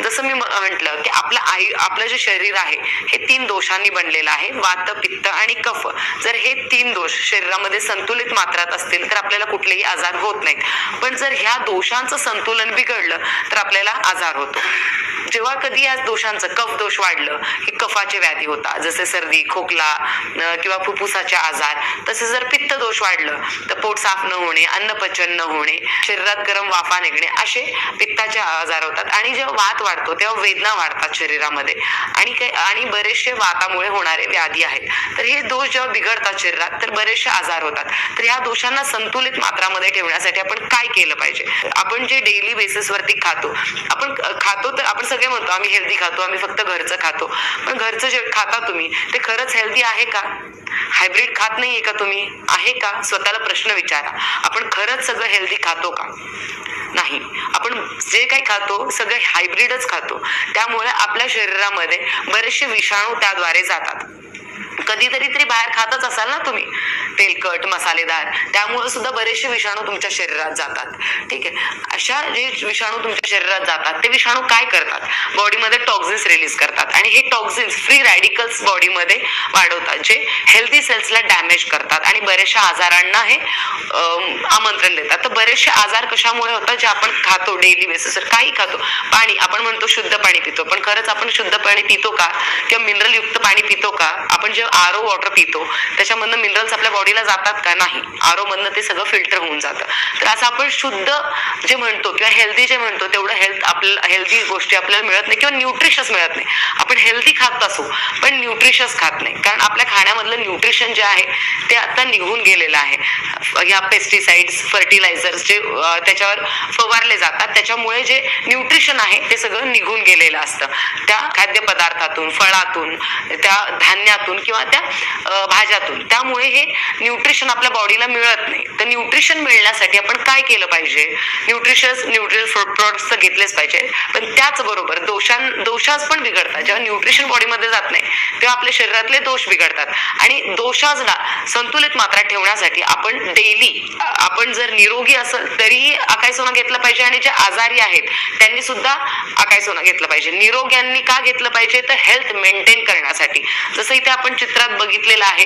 जसं मी म्हटलं की आपलं जे शरीर आहे हे 3 दोषांनी बनलेलं आहे, वात, पित्त आणि कफ. जर हे 3 दोष शरीरामध्ये संतुलित मात्रात असतील तर आपल्याला कुठलेही आजार होत नाहीत. पण जर ह्या दोषांचं संतुलन बिघडलं तर आपल्याला आजार होतो. जेव्हा कधी या दोषांचं कफ दोष वाढलं की कफाचे व्याधी होतात, जसे सर्दी, खोकला किंवा फुफ्फुसाचे आजार. तसे जर पित्त दोष वाढलं तर पोट साफ न होणे, अन्न पचन न होणे, शरीरात गरम वाफा निघणे, असे पित्ताचे आजार होतात. आणि जेव्हा वात वाढतो तेव्हा वेदना वाढतात शरीरामध्ये आणि बरेचसे वातामुळे होणारे व्याधी आहेत. तर हे दोष जेव्हा बिघडतात शरीरात तर बरेचसे आजार होतात. तर या दोषांना संतुलित मात्रामध्ये ठेवण्यासाठी आपण काय केलं पाहिजे? आपण जे डेली बेसिस वरती खातो तर आपण सगळे म्हणतो आम्ही हेल्दी खातो, आम्ही फक्त घरचं खातो. पण घरचं जे खाता तुम्ही ते खरंच हेल्दी आहे का? हायब्रिड खात नाहीये का तुम्ही? आहे का? स्वतःला प्रश्न विचारा. आपण खरंच सगळं हेल्दी खातो का? नाही. आपण जे काही खातो सगळं हायब्रिडच खातो. त्यामुळे आपल्या शरीरामध्ये बरेचसे विषाणू त्याद्वारे जातात. कधीतरी तरी बाहेर खातच असाल ना तुम्ही, तेलकट, मसालेदार, त्यामुळे सुद्धा बरेचसे विषाणू तुमच्या शरीरात जातात. ठीक आहे. अशा जे विषाणू तुमच्या शरीरात जातात ते विषाणू काय करतात? बॉडीमध्ये टॉक्झिन्स रिलीज करतात आणि हे टॉक्झिन्स फ्री रॅडिकल्स बॉडीमध्ये वाढवतात, जे हेल्दी सेल्सला डॅमेज करतात आणि बऱ्याचशा आजारांना हे आमंत्रण देतात. तर बरेचसे आजार कशामुळे होतात? जे आपण खातो डेली बेसिसवर, काही खातो. पाणी, आपण म्हणतो शुद्ध पाणी पितो, पण खरंच आपण शुद्ध पाणी पितो का? किंवा मिनरल युक्त पाणी पितो का? आपण जे आरो वॉटर पितो त्याच्यामधनं मिनरल्स आपल्या बॉडीला जातात का? नाही. आरो मधनं ते सगळं फिल्टर होऊन जातं. तर असं आपण शुद्ध जे म्हणतो किंवा हेल्दी जे म्हणतो तेवढं हेल्दी गोष्टी आपल्याला मिळत नाही किंवा न्यूट्रिशस मिळत नाही. आपण हेल्दी खात असू पण न्यूट्रिशस खात नाही, कारण आपल्या खाण्यामधलं न्यूट्रिशन जे आहे ते आता निघून गेलेलं आहे. ह्या पेस्टिसाइड्स, फर्टिलायझर्स जे त्याच्यावर फवारले जातात त्याच्यामुळे जे न्यूट्रिशन आहे ते सगळं निघून गेलेलं असतं. त्या खाद्यपदार्थातून, फळातून, त्या धान्यातून किंवा त्या भाज्यातून. त्यामुळे हे न्यूट्रिशन आपल्या बॉडीला मिळत नाही. तर न्यूट्रिशन मिळण्यासाठी आपण काय केलं पाहिजे? न्यूट्रिशनल प्रोडक्ट्स तर घेतलेच पाहिजे, पण त्याचबरोबर दोषास पण बिघडतात. जेव्हा न्यूट्रिशन बॉडीमध्ये जात नाही तेव्हा आपल्या शरीरातले दोष बिघडतात. आणि दोषांना संतुलित मात्रा ठेवण्यासाठी आपण डेली, आपण जर निरोगी असेल तरीही आकाई सोना घेतलं पाहिजे आणि जे आजारी आहेत त्यांनी सुद्धा आकाई सोना घेतलं पाहिजे. निरोग्यांनी का घेतलं पाहिजे? तर हेल्थ मेंटेन करण्यासाठी. जसं इथे आपण चित्रात बघितलेलं आहे,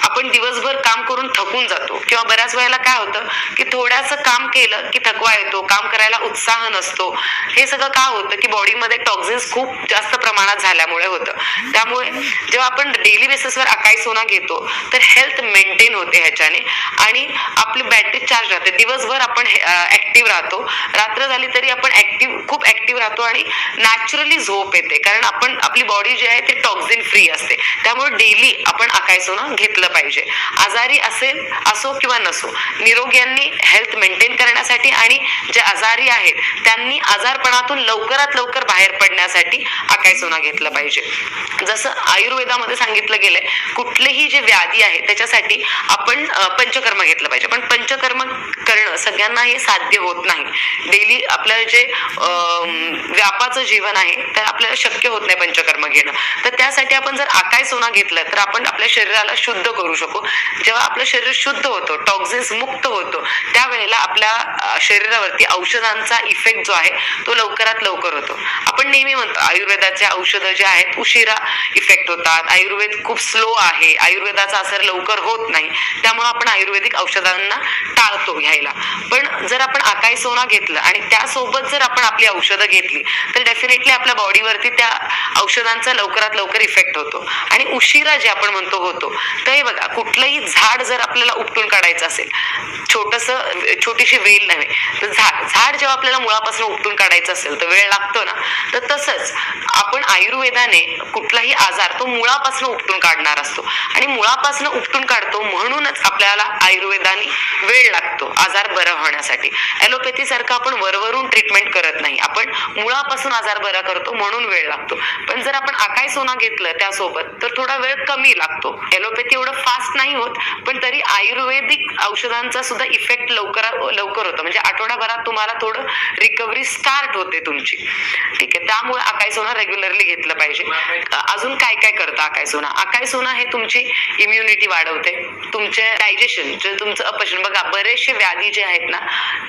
आपण दिवसभर काम करून थकून जातो किंवा बऱ्याच वेळेला काय होतं की थोडंसं काम केलं की थकवा येतो, काम करायला उत्साह नसतो. हे सगळं का होतं की बॉडीमध्ये टॉक्झिन्स खूप जास्त प्रमाणात झाल्यामुळे होतं. त्यामुळे जेव्हा आपण डेली बेसिसवर आकाई सोना घेतो तर हेल्थ मेंटेन होते ह्याच्याने आणि आपली बॅटरी चार्ज राहते. दिवसभर आपण ऍक्टिव्ह राहतो, रात्र झाली तरी आपण खूप ऍक्टिव्ह राहतो आणि नॅचरली झोप येते, कारण आपली बॉडी जी आहे ती टॉक्झिन फ्री असते. त्यामुळे डेली आपण आकाई सोना घेतलं पाहिजे. आजारी असो किंवा नसो, निरोग्यांनी हेल्थ मेंटेन करण्यासाठी आणि जे आजारी आहेत त्यांनी आजारपणातून लवकरात लवकर बाहेर पडण्यासाठी आकाई सोना घेतलं पाहिजे. जसं आयुर्वेदामध्ये सांगितलं गेलंय, कुठलेही जे व्याधी आहे त्याच्यासाठी आपण पंचकर्म घेतलं पाहिजे. पण पंचकर्म करणं सगळ्यांना हे साध्य होत नाही. डेली आपलं जे व्यापाचं जीवन आहे तर आपल्याला शक्य होत नाही पंचकर्म घेणं. तर त्यासाठी आपण जर आकाई सोना घेतलं तर आपण आपल्या शरीराला शुद्ध करू शकू. जेव्हा आपलं शरीर शुद्ध होतो, टॉक्झिन्स मुक्त होतो, त्यावेळेला आपल्या शरीरावरती औषधांचा इफेक्ट जो आहे तो लवकरात लवकर होतो. आपण नेहमी म्हणतो आयुर्वेदाचे औषधं जे आहेत उशिरा इफेक्ट होतात, आयुर्वेद खूप स्लो आहे, आयुर्वेदाचा असर लवकर होत नाही, त्यामुळे आपण आयुर्वेदिक औषधांना टाळतो घ्यायला. पण जर आपण आकाई सोना घेतलं आणि त्यासोबत जर आपण आपली औषधं घेतली तर डेफिनेटली आपल्या बॉडीवरती त्या औषधांचा लवकरात लवकर इफेक्ट होतो. आणि उशिरा जे आपण म्हणतो होतो, तर हे बघा, कुठलंही झाड जर आपल्याला उपटून काढायचं असेल, छोटीशी वेल नव्हे तर झाड जेव्हा आपल्याला मुळापासून उपटून काढायचं असेल तर वेळ लागतो ना. तर तसंच आपण आयुर्वेदाने कुठलाही आजार तो मुळापासून उपटून काढणार असतो आणि मुळापासून उपटून काढतो म्हणूनच आपल्याला आयुर्वेदाने वेळ लागतो आजार बरा होण्यासाठी. ॲलोपॅथी सारखं आपण वरवरून ट्रीटमेंट करत नाही, आपण मुळापासून आजार बरा करतो म्हणून वेळ लागतो. पण जर आपण आकाई सोना घेतलं त्यासोबत तर थोडा वेळ कमी लागतो. ॲलोपॅथी एवढं फास्ट नाही होत, पण तरी आयुर्वेदिक औषधांचा सुद्धा इफेक्ट लवकर होतो. म्हणजे आठवड्याभरात तुम्हाला थोडं रिकव्हरी स्टार्ट होते तुमची. ठीक आहे. त्यामुळे आकाई सोना रेग्युलरली घेतलं पाहिजे. अजून काय काय करतं आकाई सोना? आकाई सोना हे तुमची इम्युनिटी वाढवते, तुमचे डायजेशन, जे तुमचं अपचन. बघा, बरेचसे व्याधी जे आहेत ना,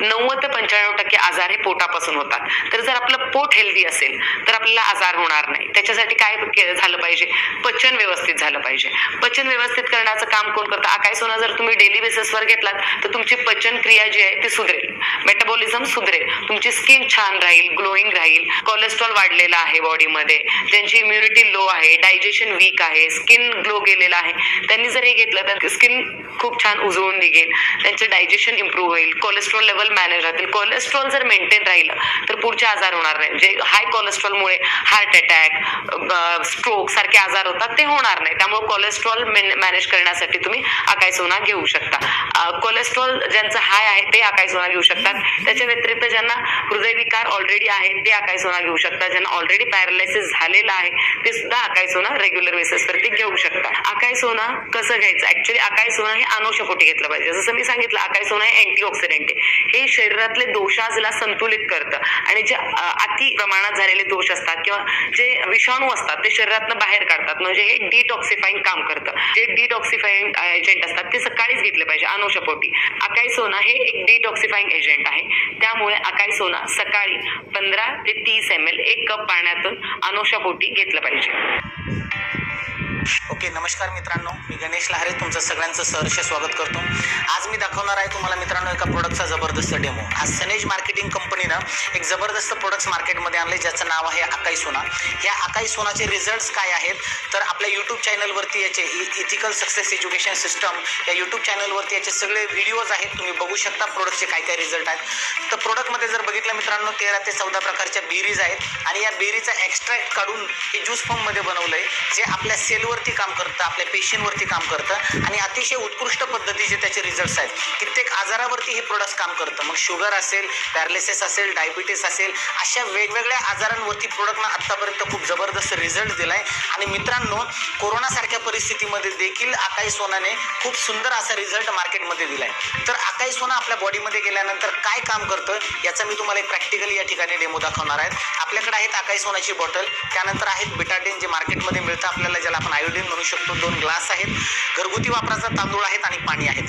90 ते 95% आजार हे पोटापासून होतात. तर जर आपलं पोट पोट हेल्दी असेल तर आपल्याला आजार होणार नाही. त्याच्यासाठी काय झालं पाहिजे, पचन व्यवस्थित झालं पाहिजे. पचन व्यवस्थित करण्याचं काम कोण करतं, आकाई सोना जर तुम्ही डेली बेसिसवर घेतलात तर तुमची पचन क्रिया जी आहे ती सुधरेल, मेटाबॉलिझम सुधरेल, तुमची स्किन छान राहील, ग्लोईंग राहील. कोलेस्ट्रॉल वाढलेला आहे बॉडीमध्ये, ज्यांची इम्युनिटी लो आहे, डायजेशन वीक आहे, स्किन ग्लो गेलेला आहे, त्यांनी जर हे घेतलं तर स्किन खूप छान उजळून निघेल, त्यांचं डायजेशन इम्प्रूव्ह होईल, कोलेस्ट्रॉल लेवल मॅनेज राहतील. कोलेस्ट्रॉल जर मेंटेन राहिलं तर पुढचे आजार होणार नाही. जे हाय कोलेस्ट्रॉलमुळे हार्ट अटॅक, स्ट्रोक सारखे आजार होतात ते होणार नाही. त्यामुळे कोलेस्ट्रॉल मॅनेज करण्यासाठी तुम्ही आकाई सोना घेऊ शकता. कोलेस्ट्रॉल ज्यांचं हाय आहे ते आकाई सोना घेऊ शकतात. त्याच्या व्यतिरिक्त ज्यांना हृदयविकार ऑलरेडी आहे ते आकाई सोना घेऊ शकतात. ज्यांना ऑलरेडी पॅरालायसिस झालेला आहे ते सुद्धा आकाई सोना रेग्युलर बेसिसवरती घेऊ शकतात. आकाई सोना कसं घ्यायचं, ऍक्च्युली आकाई सोना हे अनुषपोटी घेतलं पाहिजे. जसं मी सांगितलं, आकाई सोना हे अँटीऑक्सिडंट आहे, हे शरीरातले दोषाजला संतुलित करतं आणि जे अति प्रमाणात झालेले दोष असतात किंवा जे विषाणू असतात ते शरीरातनं बाहेर काढतात. म्हणजे हे डिटॉक्सिफाईंग काम करतं. जे डिटॉक्सिफाईंग एजंट असतात ते सकाळीच घेतले पाहिजे अनुषपोटी. आकाई सोना हे एक डिटॉक्सिफाईंग एजंट आहे, त्यामुळे आकाई सोना सकाळी 15 ते 30 ml 1 कप पाण्यातून अनुषपोटी घेतलं पाहिजे. ओके, नमस्कार मित्रांनो, मी गणेश लहारे तुमचं सगळ्यांचं सहर्ष स्वागत करतो. आज मी दाखवणार आहे तुम्हाला मित्रांनो एका प्रोडक्टचा जबरदस्त डेमो. आज सनेज मार्केटिंग कंपनीनं एक जबरदस्त प्रोडक्ट्स मार्केटमध्ये आणले ज्याचं नाव आहे आकाई सोना. या आकाई सोनाचे रिझल्ट्स काय आहेत तर आपल्या यूट्यूब चॅनलवरती याचे इथिकल सक्सेस एज्युकेशन सिस्टम या यूट्यूब चॅनलवरती याचे सगळे व्हिडिओज आहेत, तुम्ही बघू शकता प्रोडक्टचे काय काय रिझल्ट आहेत. तर प्रोडक्टमध्ये जर बघितलं मित्रांनो 13 ते 14 प्रकारच्या बेरीज आहेत आणि या बेरीचा एक्स्ट्रॅक्ट काढून हे ज्यूस फॉर्ममध्ये बनवलं आहे, जे आपल्या सेलवरती काम करतं, आपल्या पेशींवरती काम करतं आणि अतिशय उत्कृष्ट पद्धतीचे त्याचे रिझल्ट्स आहेत. कित्येक आजारावरती हे प्रोडक्ट्स काम करतं. मग शुगर असेल, पॅरालिसिस असेल, डायबिटीस असेल, अशा वेगवेगळ्या आजारांवरती प्रोडक्टनं आत्तापर्यंत खूप जबरदस्त रिझल्ट दिला आहे. आणि मित्रांनो, कोरोनासारख्या परिस्थितीमध्ये देखील आकाई सोनाने खूप सुंदर असा रिझल्ट मार्केटमध्ये दिला आहे. तर आकाई सोना आपल्या बॉडीमध्ये गेल्यानंतर काय काम करतं याचा मी तुम्हाला एक प्रॅक्टिकली या ठिकाणी डेमो दाखवणार आहे. आपल्याकडे आहेत आकाई सोनाची बॉटल, त्यानंतर आहेत बिटाडीन जे मार्केटमध्ये मिळतं आपल्याला, ज्याला आपण आयोडीन म्हणू शकतो. 2 ग्लास आहेत, घरगुती वापराचा तांदूळ आहेत आणि पाणी आहेत.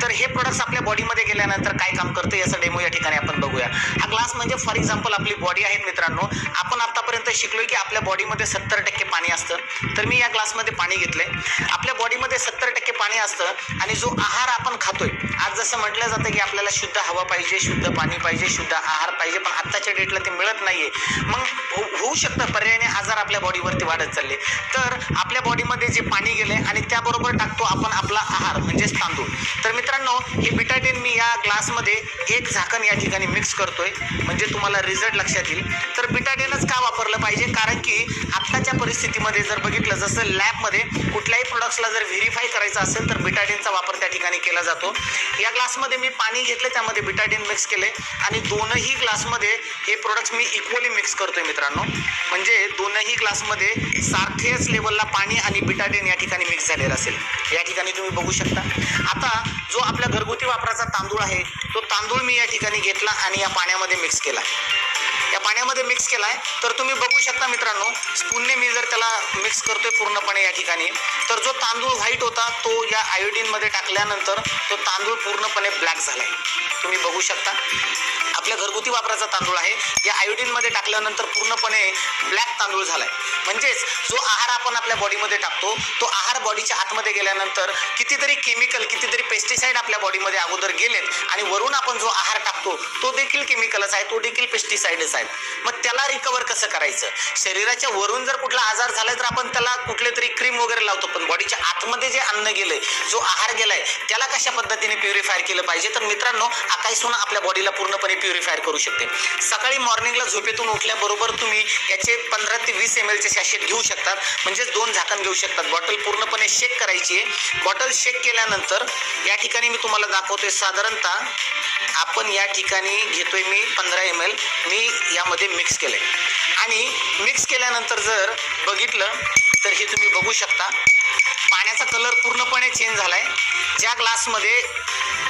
तर हे प्रोडक्ट्स आपल्या बॉडीमध्ये गेल्यानंतर काय काम करतं याचा डेमो या ठिकाणी आपण बघूया. हा ग्लास म्हणजे फॉर एक्झाम्पल आपली बॉडी आहे मित्रांनो. आपण आतापर्यंत शिकलोय की आपल्या बॉडीमध्ये 70% पाणी असतं. तर मी या ग्लासमध्ये पाणी घेतलंय. आपल्या बॉडीमध्ये 70% पाणी असतं आणि जो आहार आपण खातोय, आज जसं म्हटलं जातं की आपल्याला शुद्ध हवा पाहिजे, शुद्ध पाणी पाहिजे, शुद्ध आहार पाहिजे, पण आत्ताच्या डेटला ते मिळत नाहीये. मग होऊ शकतं पर्यायाने आजार आपल्या बॉडीवरती वाढत चालले. तर आपल्या बॉडीमध्ये जे पाणी गेले आणि त्याबरोबर टाकतो आपण आपला आहार म्हणजेच तांदूळ. तर मित्रांनो, हे बिटाडीन मी या ग्लासमध्ये 1 झाकण या ठिकाणी मिक्स करतोय, म्हणजे तुम्हाला रिझल्ट लक्षात येईल. तर बिटाडीनच का वापरलं पाहिजे, कारण की आत्ताच्या परिस्थितीमध्ये जर बघितलं, जसं लॅबमध्ये कुठल्याही प्रोडक्ट्सला जर व्हेरीफाय करायचं असेल तर बिटाडीनचा वापर त्या ठिकाणी केला जातो. या ग्लासमध्ये मी पाणी घेतले, त्यामध्ये बिटाडीन मिक्स केले आणि दोनही ग्लासमध्ये हे प्रोडक्ट्स मी इक्वली मिक्स करतोय मित्रांनो. म्हणजे दोनही ग्लासमध्ये सारखेच लेवलला पाणी आणि बिटाडीन या ठिकाणी मिक्स झालेलं असेल. या ठिकाणी तुम्ही बघू शकता. आता जो आपल्या घरगुती वापराचा तांदूळ आहे तो तांदूळ मी या ठिकाणी घेतला आणि या पाण्यामध्ये मिक्स केला. या पाण्यामध्ये मिक्स केलाय तर तुम्ही बघू शकता मित्रांनो, स्पूनने मी जर त्याला मिक्स करतोय पूर्णपणे या ठिकाणी, तर जो तांदूळ व्हाईट होता तो या आयोडीनमध्ये टाकल्यानंतर तो तांदूळ पूर्णपणे ब्लॅक झालाय. तुम्ही बघू शकता, आपल्या घरगुती वापराचा तांदूळ आहे, या आयोडीनमध्ये टाकल्यानंतर पूर्णपणे ब्लॅक तांदूळ झालाय. म्हणजेच जो आहार आपण आपल्या बॉडीमध्ये टाकतो तो आहार बॉडीच्या आतमध्ये गेल्यानंतर कितीतरी केमिकल, कितीतरी पेस्टिसाइड आपल्या बॉडीमध्ये अगोदर गेलेत आणि वरून आपण जो आहार टाकतो तो देखील केमिकलच आहे, तो देखील पेस्टिसाइडच आहे. मग त्याला रिकवर कसं करायचं, शरीराच्या वरून जर कुठला आजार झालाय तर आपण त्याला कुठले तरी क्रीम वगैरे लावतो, पण बॉडीच्या आतमध्ये जे अन्न गेलंय, जो आहार गेलाय, त्याला कशा पद्धतीने प्युरिफायर केलं पाहिजे. तर मित्रांनो, आकाई सोना आपल्या बॉडीला पूर्णपणे प्युरिफायर करू शकते. सकाळी मॉर्निंगला झोपेतून उठल्याबरोबर तुम्ही याचे 15 ते 20 ml चे सॅशेट घेऊ शकतात, म्हणजे 2 झाकण घेऊ शकतात. बॉटल पूर्णपणे शेक करायची आहे. बॉटल शेक केल्यानंतर या ठिकाणी मी तुम्हाला दाखवतोय, साधारणतः आपण या ठिकाणी घेतोय मी 15 ml मी यामध्ये मिक्स केलंय आणि मिक्स केल्यानंतर जर बघितलं तर हे तुम्ही बघू शकता, पाण्याचा कलर पूर्णपणे चेंज झालाय. ज्या ग्लासमध्ये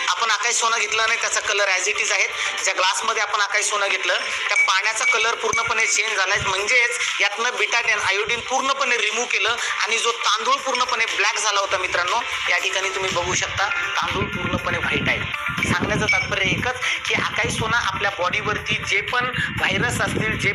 आपण आकाई सोना घेतलं नाही त्याचा कलर ॲज इट इज आहे, ज्या ग्लासमध्ये आपण आकाई सोना घेतलं त्या पाण्याचा कलर पूर्णपणे चेंज झालाय. म्हणजेच यातनं बिटाडीन, आयोडीन पूर्णपणे रिमूव्ह केलं आणि जो तांदूळ पूर्णपणे ब्लॅक झाला होता मित्रांनो, या ठिकाणी तुम्ही बघू शकता तांदूळ पूर्णपणे व्हाईट आहे. सांगण्याचं तात्पर्य एकच की आकाई सोना आपल्या बॉडीवरती जे पण व्हायरस असतील, जे